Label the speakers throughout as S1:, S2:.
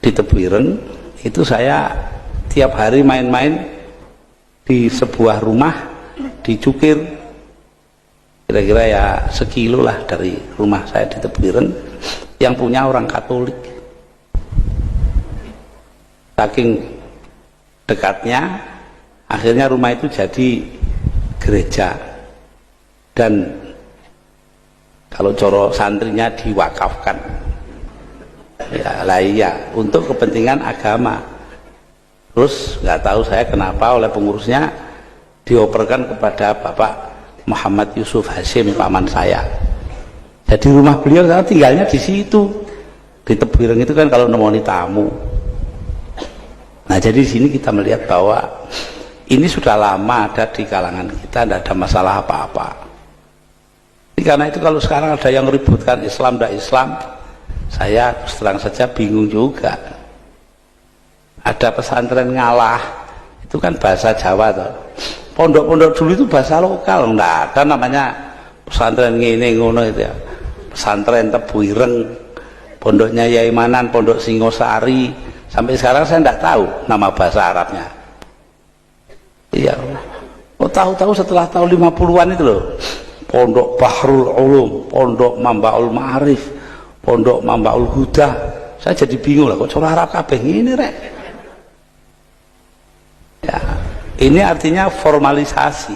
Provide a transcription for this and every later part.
S1: di Tebuireng itu saya tiap hari main-main di sebuah rumah di Cukir, kira-kira ya sekilo lah dari rumah saya di Tebuireng, yang punya orang Katolik. Saking dekatnya, akhirnya rumah itu jadi gereja, dan kalau coro santrinya diwakafkan. Ya lah iya, untuk kepentingan agama. Terus nggak tahu saya kenapa oleh pengurusnya dioperkan kepada Bapak Muhammad Yusuf Hasyim, paman saya. Jadi rumah beliau saya tinggalnya di situ, di Tebuireng itu kan kalau nemoni tamu. Nah jadi di sini kita melihat bahwa ini sudah lama ada di kalangan kita, tidak ada masalah apa-apa. Karena itu kalau sekarang ada yang ributkan Islam dan Islam, saya terang saja bingung juga. Ada pesantren ngalah, itu kan bahasa Jawa toh. Pondok-pondok dulu itu bahasa lokal, enggak ada namanya pesantren ngene ngono itu ya. Pesantren Tebuireng, pondoknya Yai Manan, pondok Singosari, sampai sekarang saya enggak tahu nama bahasa Arabnya. Iya. Oh tahu-tahu setelah tahun 50-an itu loh. Pondok Bahrul Ulum, pondok Mambaul Ma'arif, pondok Mambaul Huda. Saya jadi bingung lah, kok cara Arab kabeh ngene rek. Ya, ini artinya formalisasi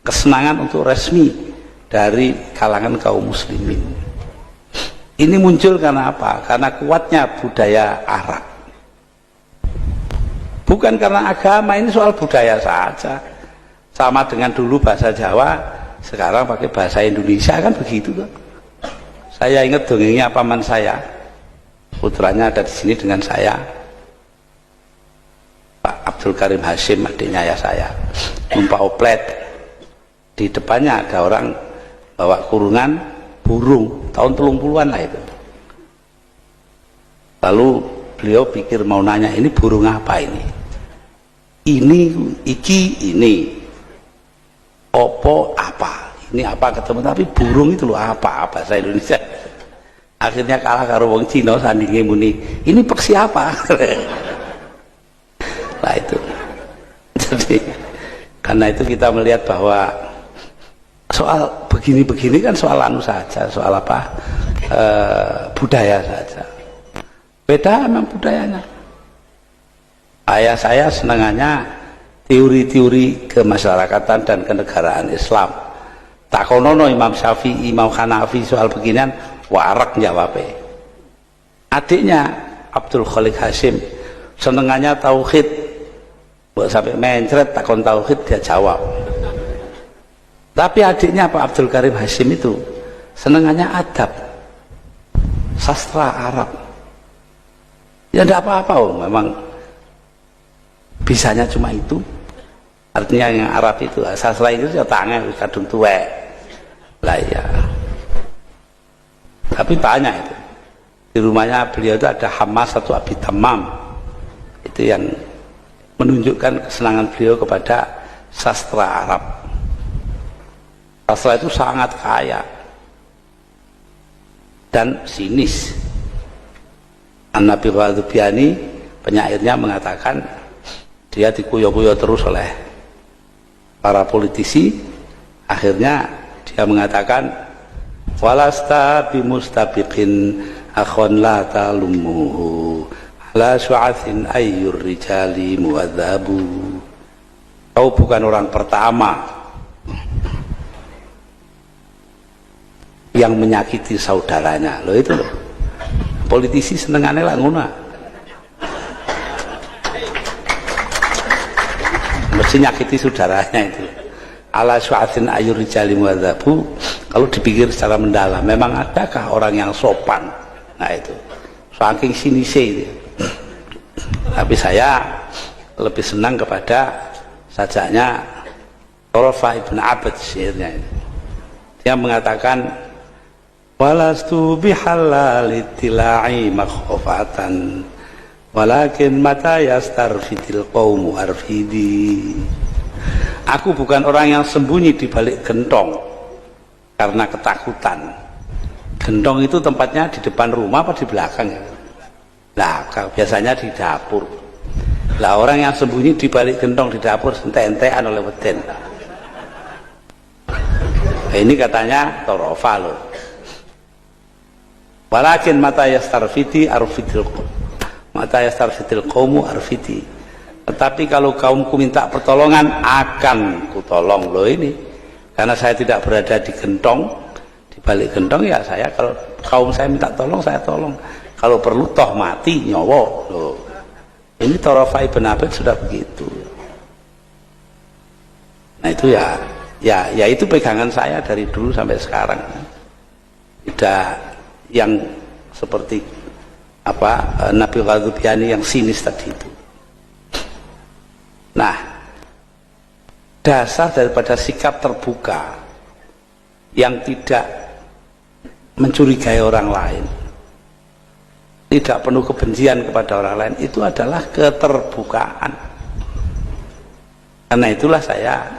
S1: kesenangan untuk resmi dari kalangan kaum muslimin. Ini muncul karena apa? Karena kuatnya budaya Arab. Bukan karena agama, ini soal budaya saja. Sama dengan dulu bahasa Jawa, sekarang pakai bahasa Indonesia, kan begitu kan? Saya ingat dongengnya paman saya, putranya ada di sini dengan saya, Pak Abdul Karim Hasyim, adiknya ya saya, numpak oplet, di depannya ada orang bawa kurungan burung, tahun 30-an lah itu. Lalu beliau pikir mau nanya, ini burung apa ini? Ini opo apa? Ini apa ketemu, tapi burung itu loh apa bahasa Indonesia. Akhirnya kalah karo wong Cina sandinge muni, ini peksi apa? Nah itu. Jadi karena itu kita melihat bahwa soal begini-begini kan soal anu saja, soal apa? Budaya saja. Beda memang budayanya. Ayah saya senangannya teori-teori kemasyarakatan dan kenegaraan Islam. Takonono Imam Syafi'i, Imam Hanafi soal beginian warak jawabnya. Adiknya Abdul Khalik Hasyim senengannya tauhid, buat sampai mencret takon tauhid dia jawab. Tapi adiknya Pak Abdul Karim Hasyim itu senengannya adab, sastra Arab. Ya tidak apa-apa, memang bisanya cuma itu. Artinya yang Arab itu, sastra Inggris ya tangan kadung tuwek lah ya. Tapi banyak itu. Di rumahnya beliau itu ada Hamas satu Abi Tamam, itu yang menunjukkan kesenangan beliau kepada sastra Arab. Sastra itu sangat kaya dan sinis. An-Nabi Wadhubiani, penyairnya, mengatakan dia dikuyo-kuyo terus oleh para politisi. Akhirnya dia mengatakan, walasta bimustabiqin akhon la talumuhu ala syu'athin ayyur rijali muwadzabu. Kau bukan orang pertama yang menyakiti saudaranya. Loh itu loh, politisi senengannya lah ngono. Mesti nyakiti saudaranya itu. Ala syu'athin ayyur rijali muwadzabu. Kalau dipikir secara mendalam, memang adakah orang yang sopan? Nah itu, saking sinise itu. Tapi saya lebih senang kepada sajaknya Thurafah ibn Abad, syairnya ini. Dia mengatakan, walastu bihallalitila'i makhofatan walakin mata yastarfidil qawmu arfidi. Aku bukan orang yang sembunyi di balik gentong karena ketakutan. Gentong itu tempatnya di depan rumah apa di belakang ya? Nah, biasanya di dapur. Lah orang yang sembunyi di balik gentong di dapur entek-entekan oleh weden. Nah, ini katanya torofa loh. Walakin mata yastarfiti arfitil mata yastarfitil qaumu arfiti. Tetapi kalau kaumku minta pertolongan akan kutolong loh ini. Karena saya tidak berada di gentong, di balik gentong ya saya, kalau kaum saya minta tolong saya tolong. Kalau perlu toh mati nyawa loh. Ini Torofa Ibn Abid sudah begitu. Nah itu ya itu pegangan saya dari dulu sampai sekarang. Tidak yang seperti apa Nabi Ghadzubiani yang sinis tadi itu. Nah, dasar daripada sikap terbuka yang tidak mencurigai orang lain, tidak penuh kebencian kepada orang lain, itu adalah keterbukaan. Karena itulah saya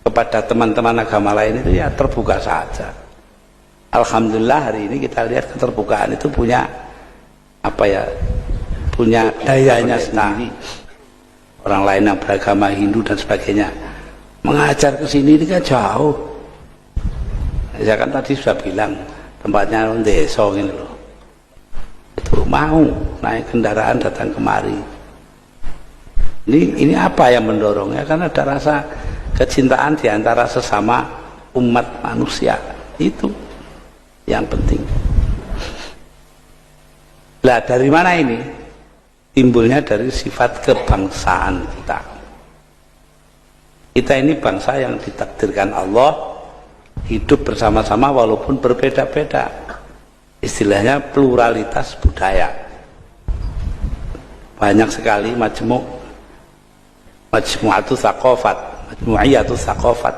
S1: kepada teman-teman agama lain itu ya terbuka saja. Alhamdulillah hari ini kita lihat keterbukaan itu punya apa ya, punya dayanya sendiri. Orang lain yang beragama Hindu dan sebagainya mengajar ke sini ini kan jauh. Saya kan tadi sudah bilang tempatnya desa ini loh. Itu mau naik kendaraan datang kemari. Ini apa yang mendorongnya? Karena ada rasa kecintaan di antara sesama umat manusia. Itu yang penting. Lah dari mana ini? Timbulnya dari sifat kebangsaan kita. Kita ini bangsa yang ditakdirkan Allah hidup bersama-sama walaupun berbeda-beda. Istilahnya pluralitas budaya. Banyak sekali majmu'atus tsaqafat, majmu'iyatus tsaqafat,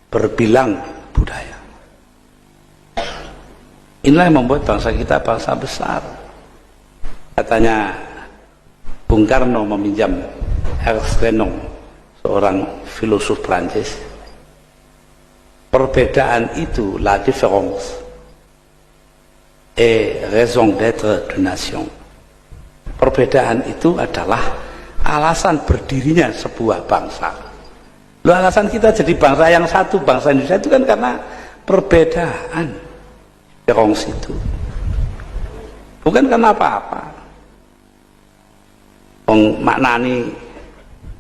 S1: berbilang budaya. Inilah yang membuat bangsa kita bangsa besar. Katanya Bung Karno meminjam Ernst Renan, seorang filosof Prancis, perbedaan itu la différence et raison d'être de nation. Perbedaan itu adalah alasan berdirinya sebuah bangsa. Loh, alasan kita jadi bangsa yang satu, bangsa Indonesia itu kan karena perbedaan différence itu, bukan karena apa-apa. Maknani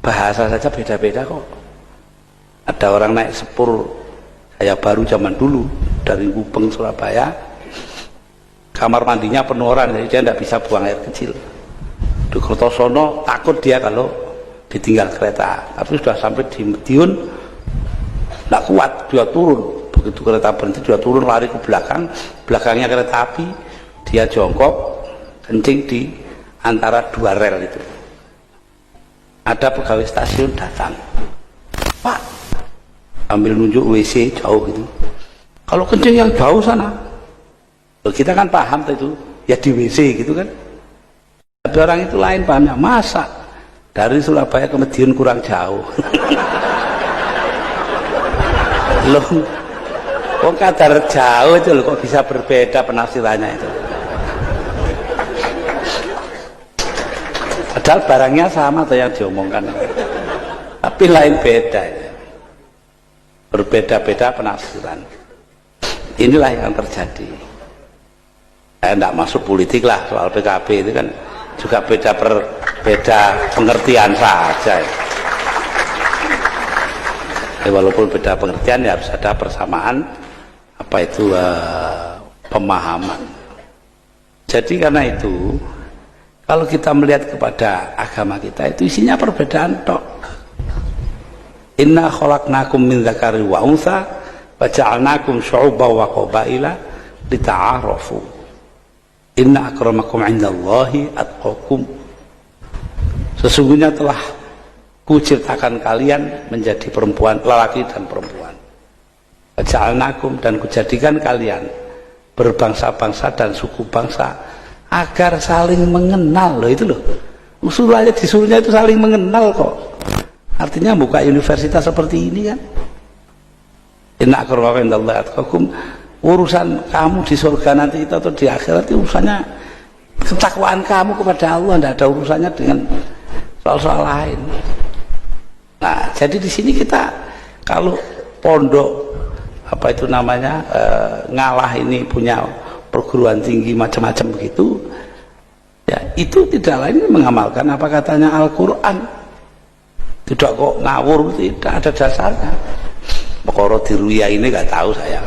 S1: bahasa saja beda-beda kok. Ada orang naik sepur kayak baru zaman dulu dari Gubeng Surabaya, kamar mandinya penuh orang, jadi dia tidak bisa buang air kecil. Di Kertosono takut dia kalau ditinggal kereta, tapi sudah sampai di Madiun tidak kuat, dia turun. Begitu kereta berhenti dia turun, lari ke belakang, belakangnya kereta api, dia jongkok kencing di antara dua rel itu. Ada pegawai stasiun datang, Pak, ambil nunjuk WC jauh gitu. Kalau kencing yang jauh sana, kita kan paham itu ya di WC gitu kan. Tapi orang itu lain pahamnya, masa dari Surabaya ke Madiun kurang jauh. Loh, kok kadar jauh itu loh, kok bisa berbeda penafsirannya itu. Padahal barangnya sama atau yang diomongkan, tapi lain beda ya. Berbeda-beda penafsiran. Inilah yang terjadi. Saya tidak masuk politik lah, soal PKB itu kan juga beda pengertian saja ya. Walaupun beda pengertian ya harus ada persamaan apa itu pemahaman. Jadi karena itu kalau kita melihat kepada agama kita itu isinya perbedaan tok. Inna khalaqnakum min dzakari wa untha wa ja'alnakum syu'uban wa qabaila lita'arafu. Inna akramakum 'indallahi atqakum. Sesungguhnya telah kuciptakan kalian menjadi perempuan, lelaki dan perempuan. Wa ja'alnakum, dan kujadikan kalian berbangsa-bangsa dan suku bangsa agar saling mengenal. Loh itu loh, usulannya disuruhnya itu saling mengenal kok. Artinya buka universitas seperti ini kan. Inna akramakum indallahi atqakum. Urusan kamu di surga nanti itu atau di akhirat itu urusannya Ketakwaan kamu kepada Allah tidak ada urusannya dengan soal-soal lain. Nah, jadi di sini kita kalau pondok apa itu namanya ngalah ini punya perguruan tinggi macam-macam begitu, ya itu tidak lain mengamalkan apa katanya Al-Quran. Tidak kok ngawur, tidak ada dasarnya. Perkara diruya ini nggak tahu saya.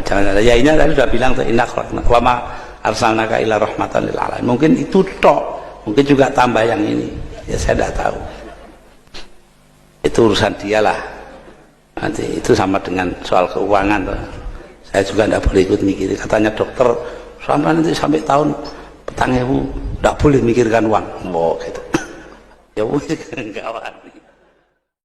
S1: Jangan ada ya ini tadi sudah bilang inna khalaqna wa ma arsalnaka illa rahmatan lil alamin. Mungkin itu tok, mungkin juga tambah yang ini. Ya saya tidak tahu. Itu urusan dialah. Nanti itu sama dengan soal keuangan. Saya juga tidak boleh ikut mikir. Katanya dokter sampai nanti sampai tahun 4000 tidak boleh mikirkan uang. Oh gitu. Ya mungkin kawan.